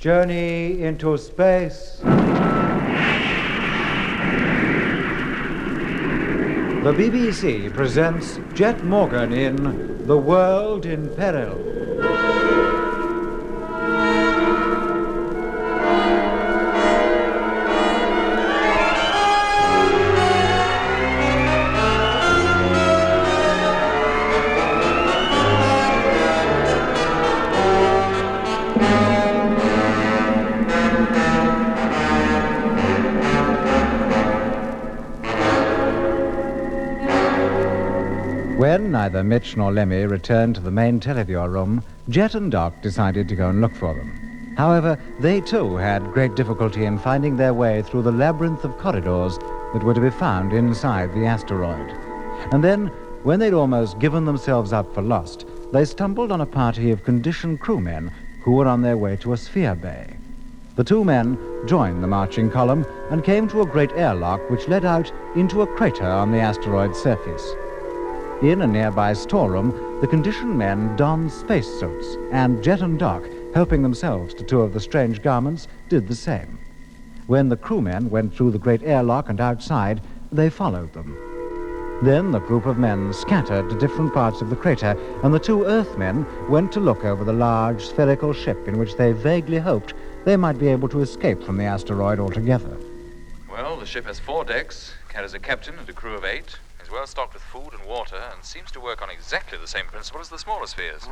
Journey into space. The BBC presents Jet Morgan in The World in Peril. When neither Mitch nor Lemmy returned to the main televiewer room, Jet and Doc decided to go and look for them. However, they too had great difficulty in finding their way through the labyrinth of corridors that were to be found inside the asteroid. And then, when they'd almost given themselves up for lost, they stumbled on a party of conditioned crewmen who were on their way to a sphere bay. The two men joined the marching column and came to a great airlock which led out into a crater on the asteroid's surface. In a nearby storeroom, the conditioned men donned spacesuits, and Jet and Doc, helping themselves to two of the strange garments, did the same. When the crewmen went through the great airlock and outside, they followed them. Then the group of men scattered to different parts of the crater, and the two Earthmen went to look over the large spherical ship in which they vaguely hoped they might be able to escape from the asteroid altogether. Well, the ship has 4 decks, carries a captain and a crew of 8, is well stocked with food and water, and seems to work on exactly the same principle as the smaller spheres.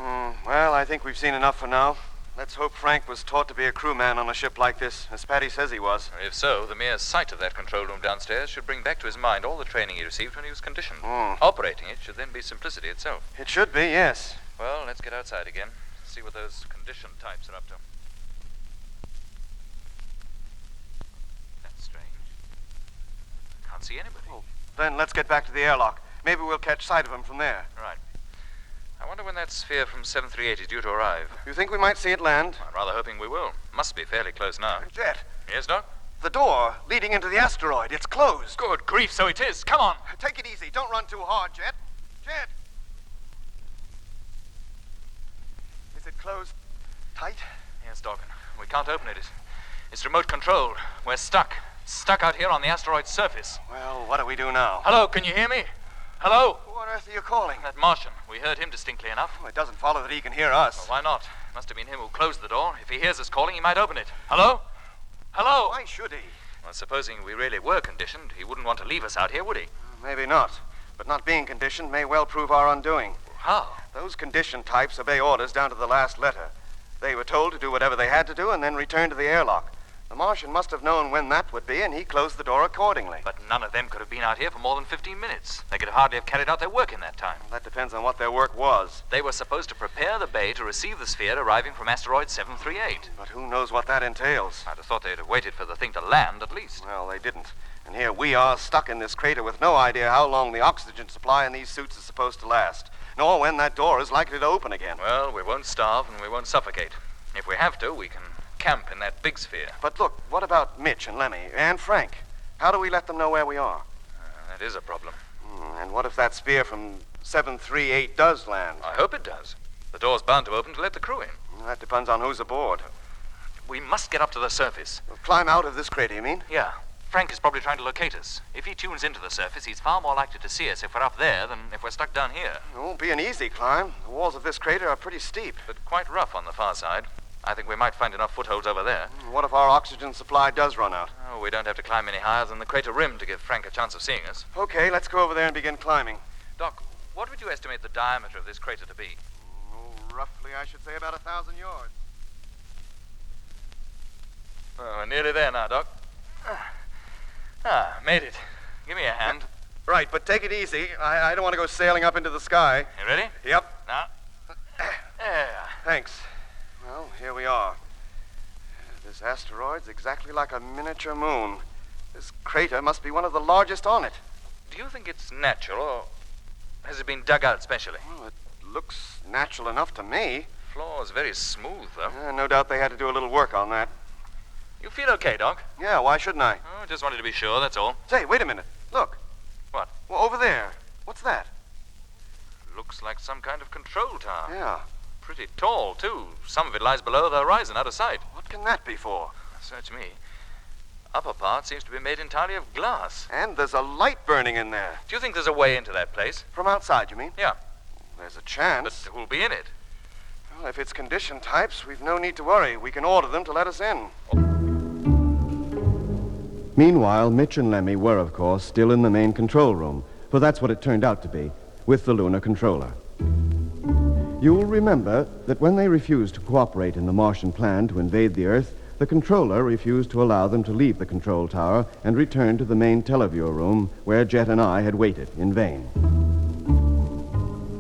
Well, I think we've seen enough for now. Let's hope Frank was taught to be a crewman on a ship like this, as Paddy says he was. If so, the mere sight of that control room downstairs should bring back to his mind all the training he received when he was conditioned. Operating it should then be simplicity itself. It should be, yes. Well, let's get outside again, see what those conditioned types are up to. That's strange. Can't see anybody. Then let's get back to the airlock. Maybe we'll catch sight of him from there. Right. I wonder when that sphere from 738 is due to arrive. You think we might see it land? I'm rather hoping we will. Must be fairly close now. Jet, Yes, Doc? the door leading into the asteroid, it's closed. Good grief, so it is. Come on. Take it easy. Don't run too hard, Jet. Jet! Is it closed tight? Yes, Doc. We can't open it. It's remote controlled. We're stuck. Stuck out here on the asteroid's surface. Well, what do we do now? Hello, can you hear me? Hello? Who on earth are you calling? That Martian. We heard him distinctly enough. It doesn't follow that he can hear us. Well, why not? Must have been him who closed the door. If he hears us calling, he might open it. Hello? Hello? Why should he? Well, supposing we really were conditioned, he wouldn't want to leave us out here, would he? Maybe not. But not being conditioned may well prove our undoing. How? Those conditioned types obey orders down to the last letter. They were told to do whatever they had to do and then return to the airlock. The Martian must have known when that would be, and he closed the door accordingly. But none of them could have been out here for more than 15 minutes. They could hardly have carried out their work in that time. That depends on what their work was. They were supposed to prepare the bay to receive the sphere arriving from asteroid 738. But who knows what that entails? I'd have thought they'd have waited for the thing to land, at least. Well, they didn't. And here we are, stuck in this crater with no idea how long the oxygen supply in these suits is supposed to last, nor when that door is likely to open again. Well, we won't starve and we won't suffocate. If we have to, we can camp in that big sphere. But look, what about Mitch and Lemmy and Frank? How do we let them know where we are? That is a problem. And what if that sphere from 738 does land? I hope it does. The door's bound to open to let the crew in. Well, that depends on who's aboard. We must get up to the surface. Climb out of this crater, you mean? Yeah. Frank is probably trying to locate us. If he tunes into the surface, he's far more likely to see us if we're up there than if we're stuck down here. It won't be an easy climb. The walls of this crater are pretty steep. But quite rough on the far side. I think we might find enough footholds over there. What if our oxygen supply does run out? Oh, we don't have to climb any higher than the crater rim to give Frank a chance of seeing us. Okay, let's go over there and begin climbing. Doc, what would you estimate the diameter of this crater to be? Roughly, I should say about 1,000 yards. Oh, we're nearly there now, Doc. Made it. Give me a hand. Right, but take it easy. I don't want to go sailing up into the sky. You ready? Yep. Now. There. Thanks. Well, here we are. This asteroid's exactly like a miniature moon. This crater must be one of the largest on it. Do you think it's natural, or has it been dug out specially? Well, it looks natural enough to me. Floor's very smooth, though. No doubt they had to do a little work on that. You feel okay, Doc? Yeah, why shouldn't I? Oh, just wanted to be sure, that's all. Say, wait a minute. Look. What? Well, over there. What's that? Looks like some kind of control tower. Yeah. Pretty tall, too. Some of it lies below the horizon, out of sight. What can that be for? Search me. Upper part seems to be made entirely of glass. And there's a light burning in there. Do you think there's a way into that place? From outside, you mean? Yeah. There's a chance. But who'll be in it? Well, if it's condition types, we've no need to worry. We can order them to let us in. Meanwhile, Mitch and Lemmy were, of course, still in the main control room, for that's what it turned out to be, with the lunar controller. You'll remember that when they refused to cooperate in the Martian plan to invade the Earth, the controller refused to allow them to leave the control tower and return to the main televiewer room where Jet and I had waited in vain.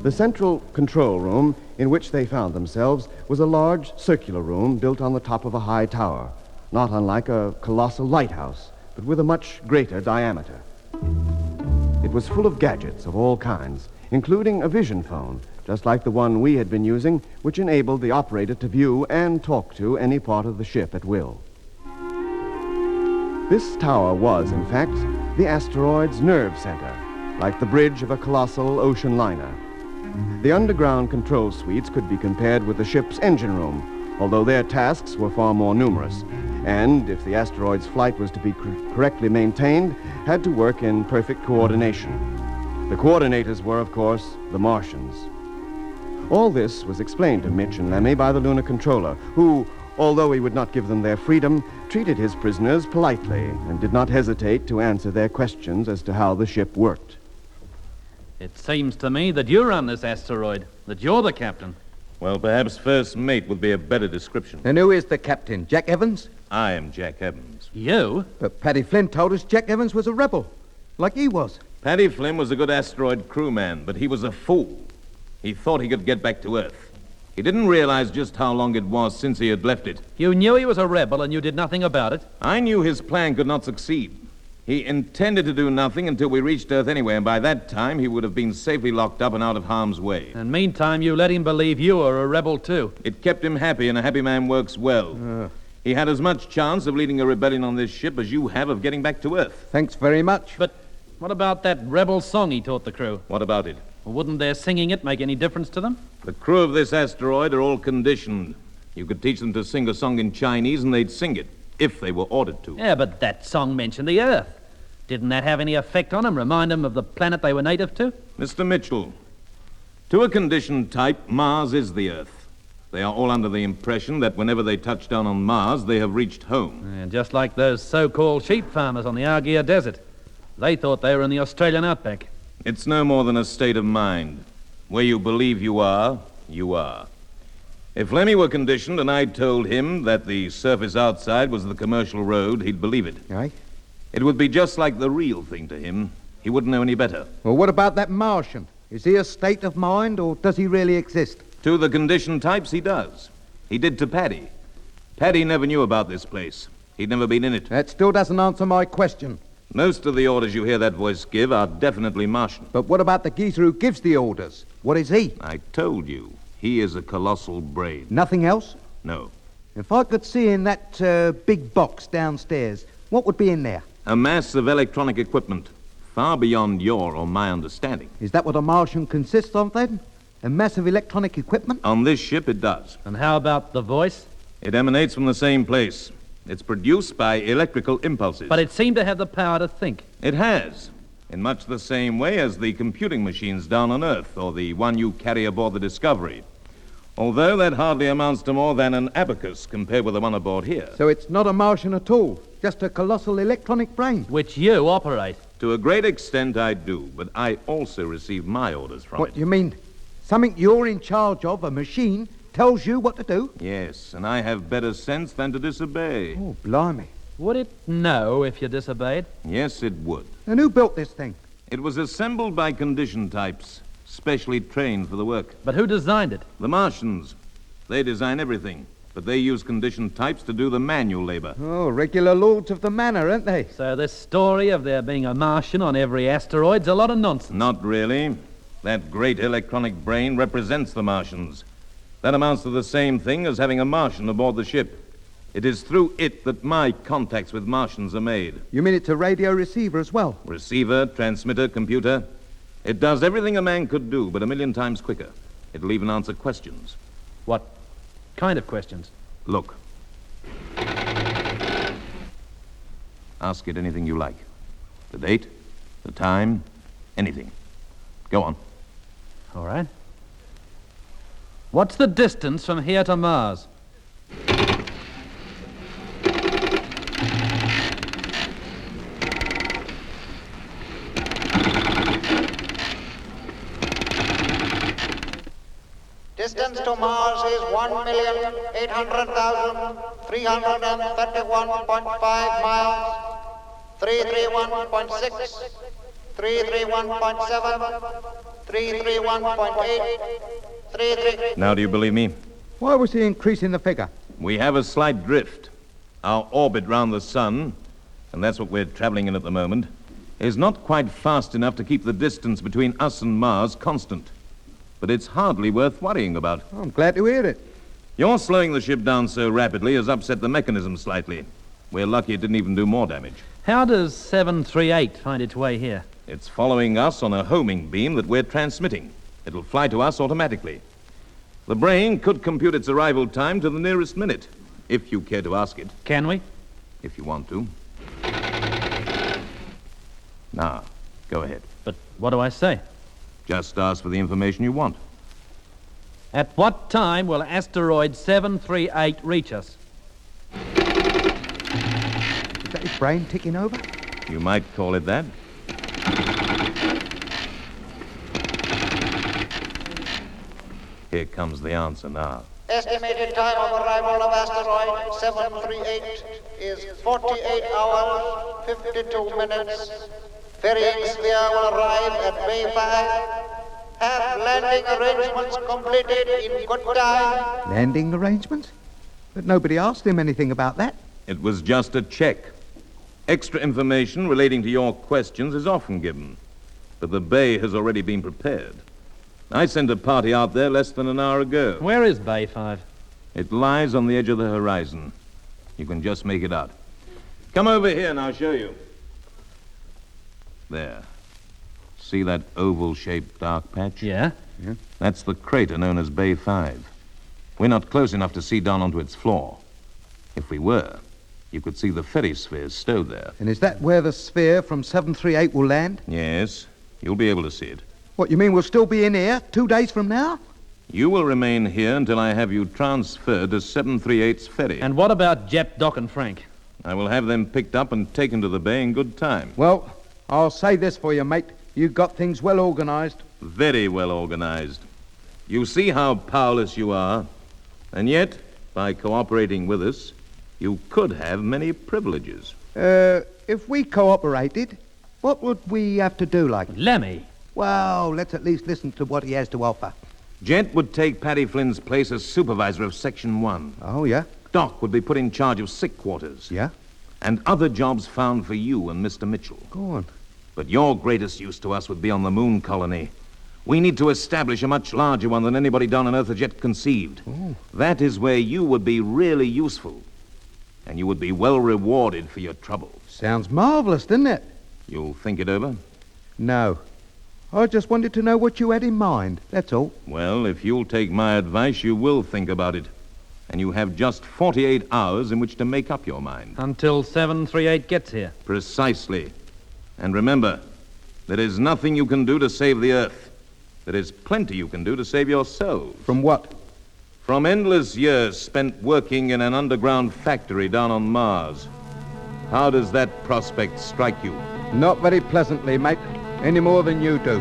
The central control room in which they found themselves was a large circular room built on the top of a high tower, not unlike a colossal lighthouse, but with a much greater diameter. It was full of gadgets of all kinds, including a vision phone, just like the one we had been using, which enabled the operator to view and talk to any part of the ship at will. This tower was, in fact, the asteroid's nerve center, like the bridge of a colossal ocean liner. The underground control suites could be compared with the ship's engine room, although their tasks were far more numerous, and, if the asteroid's flight was to be correctly maintained, had to work in perfect coordination. The coordinators were, of course, the Martians. All this was explained to Mitch and Lemmy by the lunar controller, who, although he would not give them their freedom, treated his prisoners politely and did not hesitate to answer their questions as to how the ship worked. It seems to me that you run this asteroid, that you're the captain. Well, perhaps first mate would be a better description. And who is the captain? Jack Evans? I am Jack Evans. You? But Paddy Flynn told us Jack Evans was a rebel, like he was. Paddy Flynn was a good asteroid crewman, but he was a fool. He thought he could get back to Earth. He didn't realize just how long it was since he had left it. You knew he was a rebel and you did nothing about it? I knew his plan could not succeed. He intended to do nothing until we reached Earth anyway, and by that time he would have been safely locked up and out of harm's way. And meantime, you let him believe you were a rebel too. It kept him happy, and a happy man works well. He had as much chance of leading a rebellion on this ship as you have of getting back to Earth. Thanks very much. But what about that rebel song he taught the crew? What about it? Well, wouldn't their singing it make any difference to them? The crew of this asteroid are all conditioned. You could teach them to sing a song in Chinese, and they'd sing it, if they were ordered to. Yeah, but that song mentioned the Earth. Didn't that have any effect on them, remind them of the planet they were native to? Mr. Mitchell, to a conditioned type, Mars is the Earth. They are all under the impression that whenever they touch down on Mars, they have reached home. And just like those so-called sheep farmers on the Argia Desert. They thought they were in the Australian outback. It's no more than a state of mind. Where you believe you are, you are. If Lemmy were conditioned and I told him that the surface outside was the commercial road, he'd believe it. Aye? It would be just like the real thing to him. He wouldn't know any better. Well, what about that Martian? Is he a state of mind, or does he really exist? To the conditioned types, he does. He did to Paddy. Paddy never knew about this place. He'd never been in it. That still doesn't answer my question. Most of the orders you hear that voice give are definitely Martian. But what about the geezer who gives the orders? What is he? I told you, he is a colossal brain. Nothing else? No. If I could see in that big box downstairs, what would be in there? A mass of electronic equipment, far beyond your or my understanding. Is that what a Martian consists of, then? A massive electronic equipment? On this ship, it does. And how about the voice? It emanates from the same place. It's produced by electrical impulses. But it seemed to have the power to think. It has, in much the same way as the computing machines down on Earth, or the one you carry aboard the Discovery. Although that hardly amounts to more than an abacus compared with the one aboard here. So it's not a Martian at all, just a colossal electronic brain. Which you operate. To a great extent, I do, but I also receive my orders from What it. do you mean? Something you're in charge of, a machine, tells you what to do? Yes, and I have better sense than to disobey. Oh, blimey. Would it know if you disobeyed? Yes, it would. And who built this thing? It was assembled by condition types, specially trained for the work. But who designed it? The Martians. They design everything, but they use conditioned types to do the manual labor. Oh, regular lords of the manor, aren't they? So this story of there being a Martian on every asteroid's a lot of nonsense. Not really. That great electronic brain represents the Martians. That amounts to the same thing as having a Martian aboard the ship. It is through it that my contacts with Martians are made. You mean it's a radio receiver as well? Receiver, transmitter, computer. It does everything a man could do, but 1,000,000 times quicker. It'll even answer questions. What kind of questions? Look. Ask it anything you like. The date, the time, anything. Go on. All right. What's the distance from here to Mars? Distance to Mars is 1,800,331.5 miles, 331.6, 331.7, 331.8, 33... Now, do you believe me? Why was he increasing the figure? We have a slight drift. Our orbit round the sun, and that's what we're traveling in at the moment, is not quite fast enough to keep the distance between us and Mars constant. But it's hardly worth worrying about. I'm glad to hear it. Your slowing the ship down so rapidly has upset the mechanism slightly. We're lucky it didn't even do more damage. How does 738 find its way here? It's following us on a homing beam that we're transmitting. It'll fly to us automatically. The brain could compute its arrival time to the nearest minute, if you care to ask it. Can we? If you want to. Now, go ahead. But what do I say? Just ask for the information you want. At what time will asteroid 738 reach us? Is that his brain ticking over? You might call it that. Here comes the answer now. Estimated time of arrival of asteroid 738 is 48 hours, 52 minutes. Ferrying sphere will arrive at Bay 5. Have landing arrangements completed in good time. Landing arrangements? But nobody asked him anything about that. It was just a check. Extra information relating to your questions is often given, but the bay has already been prepared. I sent a party out there less than an hour ago. Where is Bay 5? It lies on the edge of the horizon. You can just make it out. Come over here and I'll show you. There. See that oval-shaped dark patch? Yeah? That's the crater known as Bay 5. We're not close enough to see down onto its floor. If we were, you could see the ferry spheres stowed there. And is that where the sphere from 738 will land? Yes, you'll be able to see it. What, you mean we'll still be in here 2 days from now? You will remain here until I have you transferred to 738's ferry. And what about Jep, Doc, and Frank? I will have them picked up and taken to the bay in good time. Well, I'll say this for you, mate. You've got things well organized. Very well organized. You see how powerless you are, and yet, by cooperating with us, you could have many privileges. If we cooperated, what would we have to do, like? Lemmy. Well, let's at least listen to what he has to offer. Jet would take Paddy Flynn's place as supervisor of Section 1. Oh, yeah? Doc would be put in charge of sick quarters. Yeah? And other jobs found for you and Mr. Mitchell. Go on. But your greatest use to us would be on the moon colony. We need to establish a much larger one than anybody down on Earth has yet conceived. Oh. That is where you would be really useful. And you would be well rewarded for your trouble. Sounds marvelous, doesn't it? You'll think it over? No. I just wanted to know what you had in mind, that's all. Well, if you'll take my advice, you will think about it. And you have just 48 hours in which to make up your mind. Until 738 gets here. Precisely. And remember, there is nothing you can do to save the Earth. There is plenty you can do to save yourselves. From what? From endless years spent working in an underground factory down on Mars. How does that prospect strike you? Not very pleasantly, mate. Any more than you do.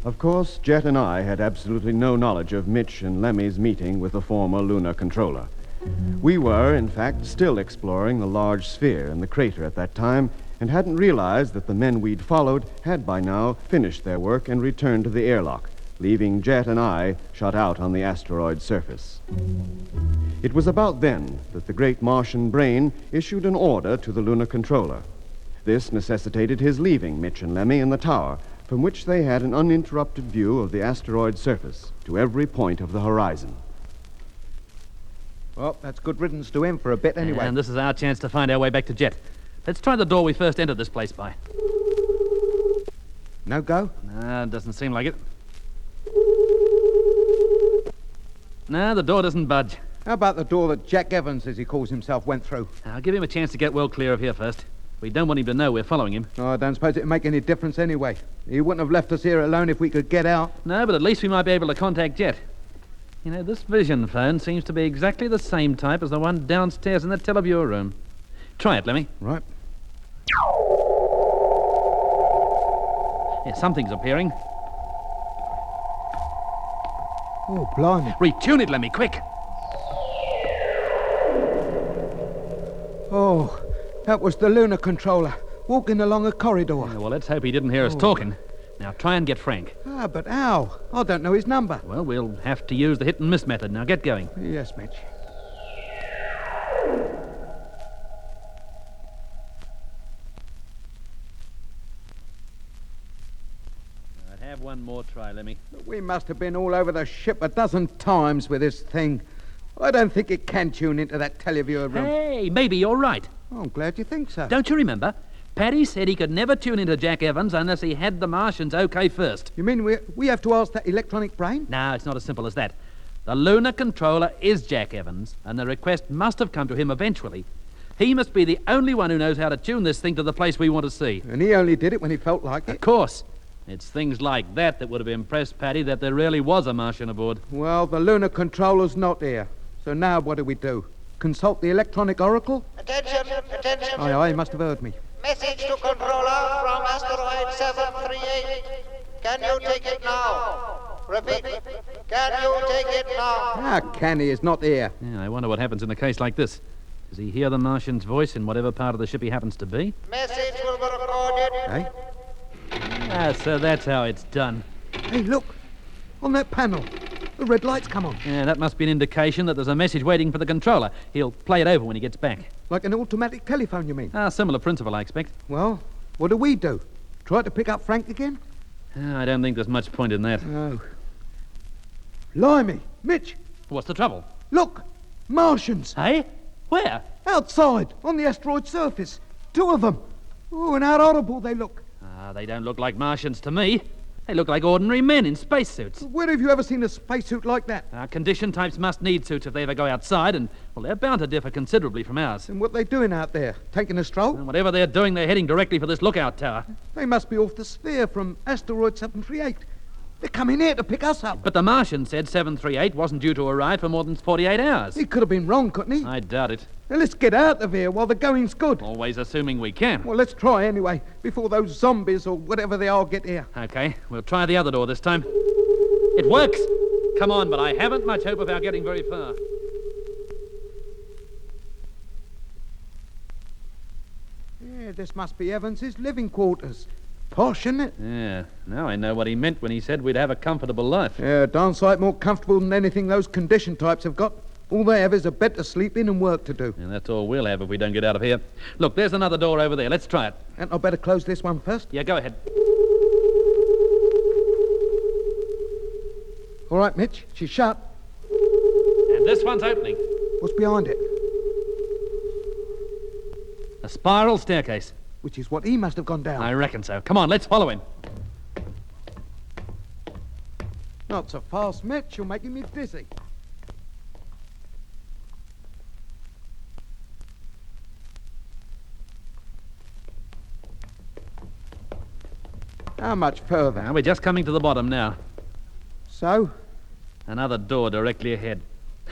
Of course, Jet and I had absolutely no knowledge of Mitch and Lemmy's meeting with the former lunar controller. We were, in fact, still exploring the large sphere in the crater at that time and hadn't realized that the men we'd followed had by now finished their work and returned to the airlock, leaving Jet and I shut out on the asteroid's surface. It was about then that the great Martian brain issued an order to the lunar controller. This necessitated his leaving Mitch and Lemmy in the tower from which they had an uninterrupted view of the asteroid's surface to every point of the horizon. Well, that's good riddance to him for a bit anyway. And this is our chance to find our way back to Jet. Let's try the door we first entered this place by. No go? No, doesn't seem like it. No, the door doesn't budge. How about the door that Jack Evans, as he calls himself, went through? I'll give him a chance to get well clear of here first. We don't want him to know we're following him. Oh, I don't suppose it'd make any difference anyway. He wouldn't have left us here alone if we could get out. No, but at least we might be able to contact Jet. You know, this vision phone seems to be exactly the same type as the one downstairs in the televiewer room. Try it, Lemmy. Right. Yeah, something's appearing. Oh, blimey. Retune it, Lemmy, quick. Oh, that was the lunar controller, walking along a corridor. Yeah, well, let's hope he didn't hear us talking. Now, try and get Frank. Ah, but how? I don't know his number. Well, we'll have to use the hit and miss method. Now, get going. Yes, Mitch. I'd have one more try, Lemmy. We must have been all over the ship a dozen times with this thing. I don't think it can tune into that televiewer room. Hey, maybe you're right. Oh, I'm glad you think so. Don't you remember? Paddy said he could never tune into Jack Evans unless he had the Martians okay first. You mean we have to ask that electronic brain? No, it's not as simple as that. The lunar controller is Jack Evans, and the request must have come to him eventually. He must be the only one who knows how to tune this thing to the place we want to see. And he only did it when he felt like it? Of course. It's things like that that would have impressed Paddy that there really was a Martian aboard. Well, the lunar controller's not here. So now what do? Consult the electronic oracle? Attention. Aye, he must have heard me. Message to controller from asteroid 738. Can you take it now? Repeat. Can you take it now? Ah, Canny is not here. Yeah, I wonder what happens in a case like this. Does he hear the Martian's voice in whatever part of the ship he happens to be? Message will be recorded. Eh? Ah, so that's how it's done. Hey, look. On that panel. The red lights come on. Yeah, that must be an indication that there's a message waiting for the controller. He'll play it over when he gets back. Like an automatic telephone, you mean? Ah, similar principle, I expect. Well, what do we do? Try to pick up Frank again? Ah, I don't think there's much point in that. No. Blimey. Mitch, What's the trouble? look. Martians. Hey? Where? Outside, on the asteroid surface. 2 of them. Oh, and how horrible they look. Ah, they don't look like Martians to me. They look like ordinary men in spacesuits. Where have you ever seen a spacesuit like that? Condition types must need suits if they ever go outside, and, well, they're bound to differ considerably from ours. And what they doing out there? Taking a stroll? And whatever they're doing, they're heading directly for this lookout tower. They must be off the sphere from asteroid 738. They're coming here to pick us up. But the Martian said 738 wasn't due to arrive for more than 48 hours. He could have been wrong, couldn't he? I doubt it. Now, let's get out of here while the going's good. Always assuming we can. Well, let's try anyway, before those zombies or whatever they are get here. Okay, we'll try the other door this time. It works! Come on, but I haven't much hope of our getting very far. Yeah, this must be Evans's living quarters. Posh, isn't it? Yeah, now I know what he meant when he said we'd have a comfortable life. Yeah, darn sight more comfortable than anything those condition types have got. All they have is a bed to sleep in and work to do. And that's all we'll have if we don't get out of here. Look, there's another door over there. Let's try it. And I better close this one first. Yeah, go ahead. All right, Mitch, she's shut. And this one's opening. What's behind it? A spiral staircase. Which is what he must have gone down. I reckon so. Come on, let's follow him. Not so fast, Mitch. You're making me dizzy. How much further? We're just coming to the bottom now. So? Another door directly ahead.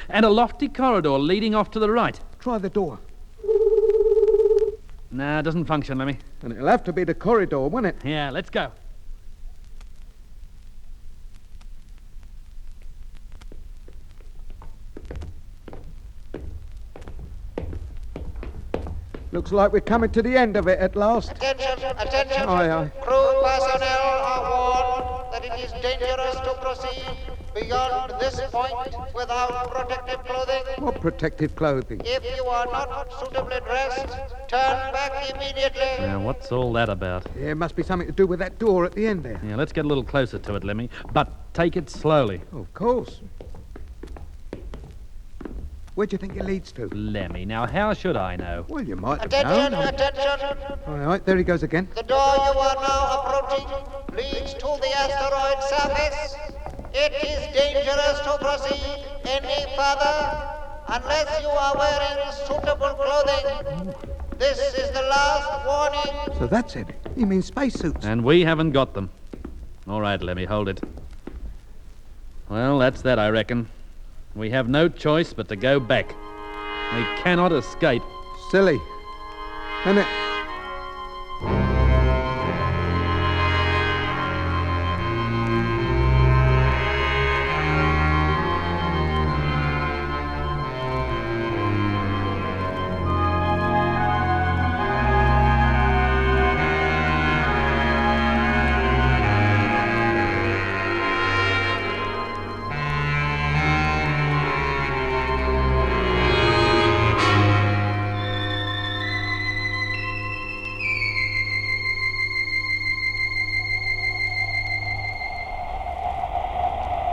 And a lofty corridor leading off to the right. Try the door. Nah, it doesn't function, Lemmy. And it'll have to be the corridor, won't it? Yeah, let's go. Looks like we're coming to the end of it at last. Attention. Aye, aye. Crew personnel are warned that it is dangerous to proceed beyond this point without protective clothing. What protective clothing? If you are not suitably dressed, turn back immediately. Now, what's all that about? Yeah, it must be something to do with that door at the end there. Yeah, let's get a little closer to it, Lemmy. But take it slowly. Oh, of course. Where do you think it leads to? Lemmy, now how should I know? Well, you might have Attention, known. attention. All right, there he goes again. The door you are now approaching leads to the asteroid surface. It is dangerous to proceed any further unless you are wearing suitable clothing. This is the last warning. So that's it. You mean spacesuits? And we haven't got them. All right, Lemmy, hold it. Well, that's that, I reckon. We have no choice but to go back. We cannot escape. Silly. Isn't it?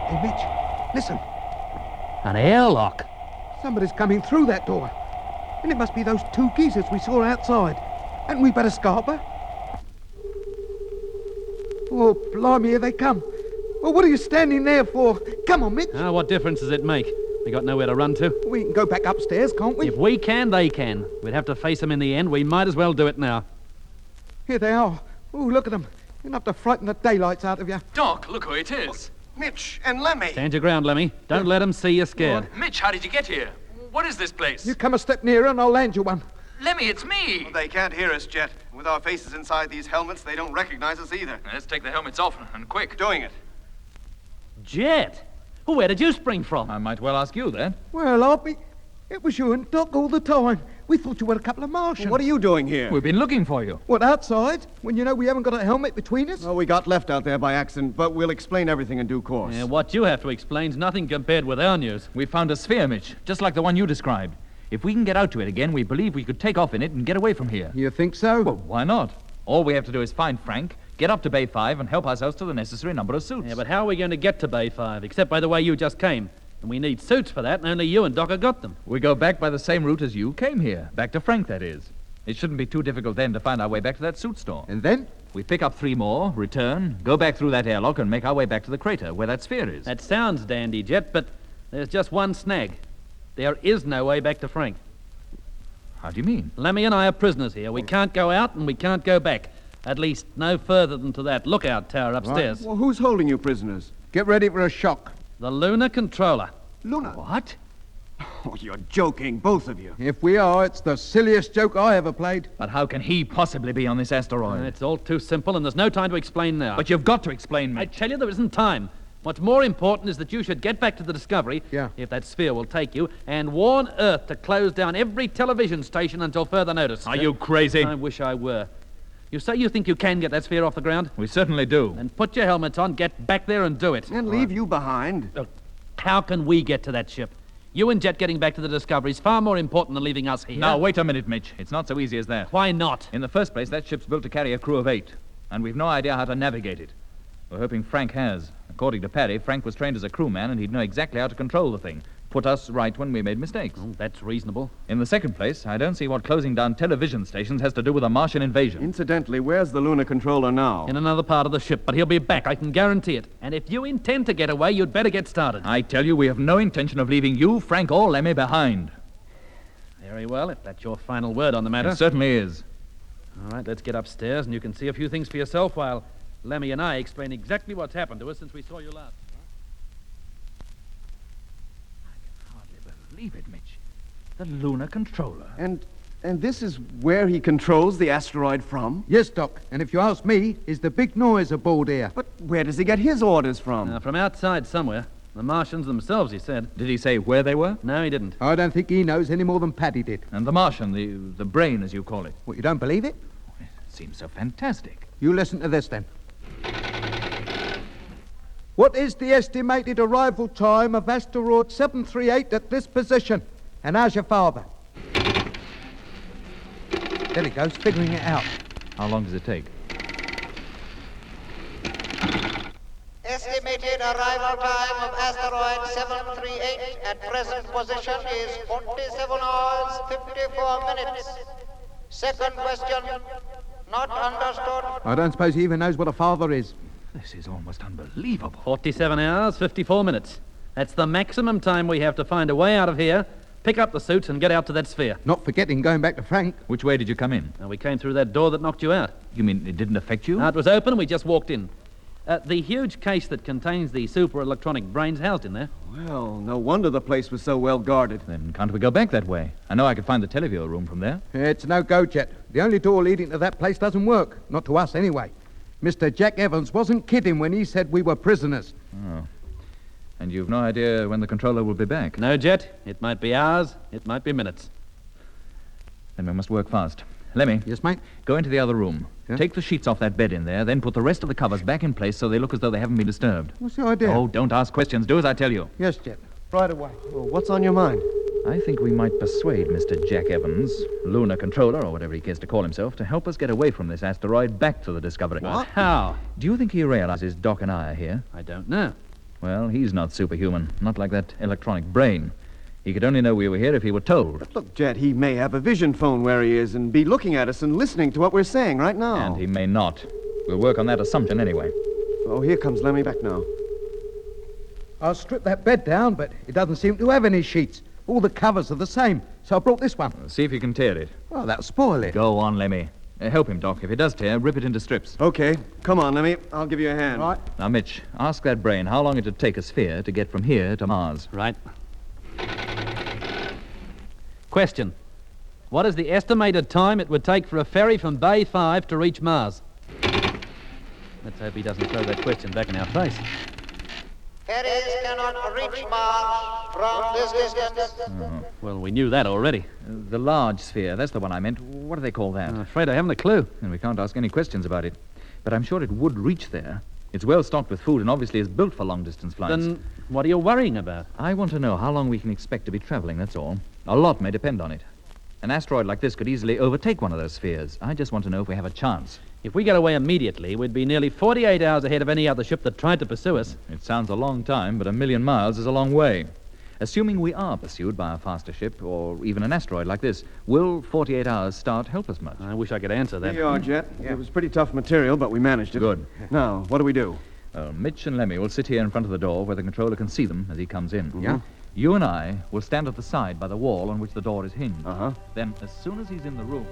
Hey, Mitch, listen. An airlock. Somebody's coming through that door. And it must be those two geezers we saw outside. Hadn't we better scarper? Oh, blimey, here they come. Well, what are you standing there for? Come on, Mitch. Ah, what difference does it make? We got nowhere to run to. We can go back upstairs, can't we? If we can, they can. We'd have to face them in the end. We might as well do it now. Here they are. Oh, look at them. Enough to frighten the daylights out of you. Doc, look who it is. Mitch and Lemmy. Stand your ground, Lemmy. Don't let them see you scared. Mitch, how did you get here? What is this place? You come a step nearer and I'll land you one. Lemmy, it's me. Well, they can't hear us, Jet. With our faces inside these helmets, they don't recognize us either. Let's take the helmets off, and quick. Doing it. Jet! Well, where did you spring from? I might well ask you that. Well, Alfie, it was you and Doc all the time. We thought you were a couple of Martians. What are you doing here? We've been looking for you. What, outside? When you know we haven't got a helmet between us? Well, we got left out there by accident, but we'll explain everything in due course. Yeah, what you have to explain's nothing compared with our news. We found a sphere, Mitch, just like the one you described. If we can get out to it again, we believe we could take off in it and get away from here. You think so? Well, why not? All we have to do is find Frank, get up to Bay 5, and help ourselves to the necessary number of suits. Yeah, but how are we going to get to Bay 5, except by the way you just came? And we need suits for that, and only you and Doc have got them. We go back by the same route as you came here. Back to Frank, that is. It shouldn't be too difficult then to find our way back to that suit store. And then? We pick up 3 more, return, go back through that airlock, and make our way back to the crater where that sphere is. That sounds dandy, Jet, but there's just one snag. There is no way back to Frank. How do you mean? Lemmy and I are prisoners here. We can't go out and we can't go back. At least no further than to that lookout tower upstairs. Well, who's holding you prisoners? Get ready for a shock. The lunar controller. Lunar. What? Oh, you're joking, both of you. If we are, it's the silliest joke I ever played. But how can he possibly be on this asteroid? It's all too simple, and there's no time to explain now. But you've got to explain, I Mitch. tell you, there isn't time. What's more important is that you should get back to the Discovery, Yeah. if that sphere will take you, and warn Earth to close down every television station until further notice. Are you crazy? I wish I were. You say you think you can get that sphere off the ground? We certainly do. Then put your helmets on, get back there and do it. And leave you behind. Look, how can we get to that ship? You and Jet getting back to the Discovery is far more important than leaving us here. Now, wait a minute, Mitch. It's not so easy as that. Why not? In the first place, that ship's built to carry a crew of 8, and we've no idea how to navigate it. We're hoping Frank has. According to Paddy, Frank was trained as a crewman, and he'd know exactly how to control the thing. Put us right when we made mistakes. Oh, that's reasonable. In the second place, I don't see what closing down television stations has to do with a Martian invasion. Incidentally, where's the lunar controller now? In another part of the ship, but he'll be back, I can guarantee it. And if you intend to get away, you'd better get started. I tell you, we have no intention of leaving you, Frank, or Lemmy behind. Very well, if that's your final word on the matter. It certainly is. All right, let's get upstairs, and you can see a few things for yourself while Lemmy and I explain exactly what's happened to us since we saw you last. Hardly believe it, Mitch. The lunar controller. And this is where he controls the asteroid from? Yes, Doc. And if you ask me, is the big noise aboard here? But where does he get his orders from? From outside somewhere. The Martians themselves, he said. Did he say where they were? No, he didn't. I don't think he knows any more than Paddy did. And the Martian, the brain, as you call it. What, you don't believe it? It seems so fantastic. You listen to this, then. What is the estimated arrival time of asteroid 738 at this position? And how's your father? There he goes, figuring it out. How long does it take? Estimated arrival time of asteroid 738 at present position is 47 hours, 54 minutes. Second question, not understood. I don't suppose he even knows what a father is. This is almost unbelievable. 47 hours, 54 minutes. That's the maximum time we have to find a way out of here, pick up the suits, and get out to that sphere. Not forgetting going back to Frank. Which way did you come in? Now, we came through that door that knocked you out. You mean it didn't affect you? It was open, and we just walked in. The huge case that contains the super electronic brains housed in there. Well, no wonder the place was so well guarded. Then can't we go back that way? I know I could find the teleview room from there. It's no go, Jet. The only door leading to that place doesn't work. Not to us, anyway. Mr. Jack Evans wasn't kidding when he said we were prisoners. Oh. And you've no idea when the controller will be back? No, Jet. It might be hours. It might be minutes. Then we must work fast. Lemmy. Yes, mate? Go into the other room. Yeah? Take the sheets off that bed in there, then put the rest of the covers back in place so they look as though they haven't been disturbed. What's the idea? Oh, don't ask questions. Do as I tell you. Yes, Jet. Right away. Well, what's on your mind? I think we might persuade Mr. Jack Evans, lunar controller, or whatever he cares to call himself, to help us get away from this asteroid back to the Discovery. What? How? Do you think he realizes Doc and I are here? I don't know. Well, he's not superhuman. Not like that electronic brain. He could only know we were here if he were told. But look, Jet, he may have a vision phone where he is and be looking at us and listening to what we're saying right now. And he may not. We'll work on that assumption anyway. Oh, here comes Lemmy back now. I'll strip that bed down, but it doesn't seem to have any sheets. All the covers are the same, so I brought this one. See if you can tear it. Oh, that'll spoil it. Go on, Lemmy. Help him, Doc. If it does tear, rip it into strips. Okay, come on, Lemmy. I'll give you a hand. Right. Now, Mitch, ask that brain how long it'd take a sphere to get from here to Mars. Right. Question. What is the estimated time it would take for a ferry from Bay 5 to reach Mars? Let's hope he doesn't throw that question back in our face. Ferries cannot reach Mars from this distance. Well, we knew that already. The large sphere, that's the one I meant. What do they call that? I'm afraid I haven't a clue. And we can't ask any questions about it. But I'm sure it would reach there. It's well stocked with food and obviously is built for long-distance flights. Then what are you worrying about? I want to know how long we can expect to be traveling, that's all. A lot may depend on it. An asteroid like this could easily overtake one of those spheres. I just want to know if we have a chance. If we get away immediately, we'd be nearly 48 hours ahead of any other ship that tried to pursue us. It sounds a long time, but 1,000,000 miles is a long way. Assuming we are pursued by a faster ship, or even an asteroid like this, will 48 hours start help us much? I wish I could answer that. Here you are, Jet. It was pretty tough material, but we managed it. Good. Now, what do we do? Mitch and Lemmy will sit here in front of the door where the controller can see them as he comes in. Yeah? You and I will stand at the side by the wall on which the door is hinged. Uh-huh. Then, as soon as he's in the room...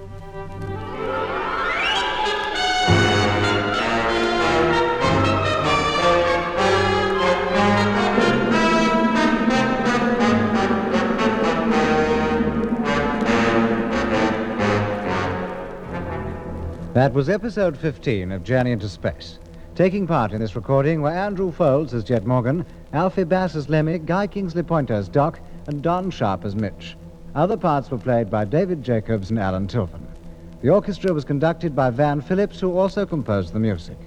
That was episode 15 of Journey into Space. Taking part in this recording were Andrew Foulds as Jet Morgan, Alfie Bass as Lemmy, Guy Kingsley Pointer as Doc, and Don Sharp as Mitch. Other parts were played by David Jacobs and Alan Tilvern. The orchestra was conducted by Van Phillips, who also composed the music.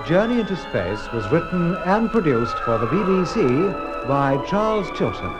Journey into Space was written and produced for the BBC by Charles Chilton.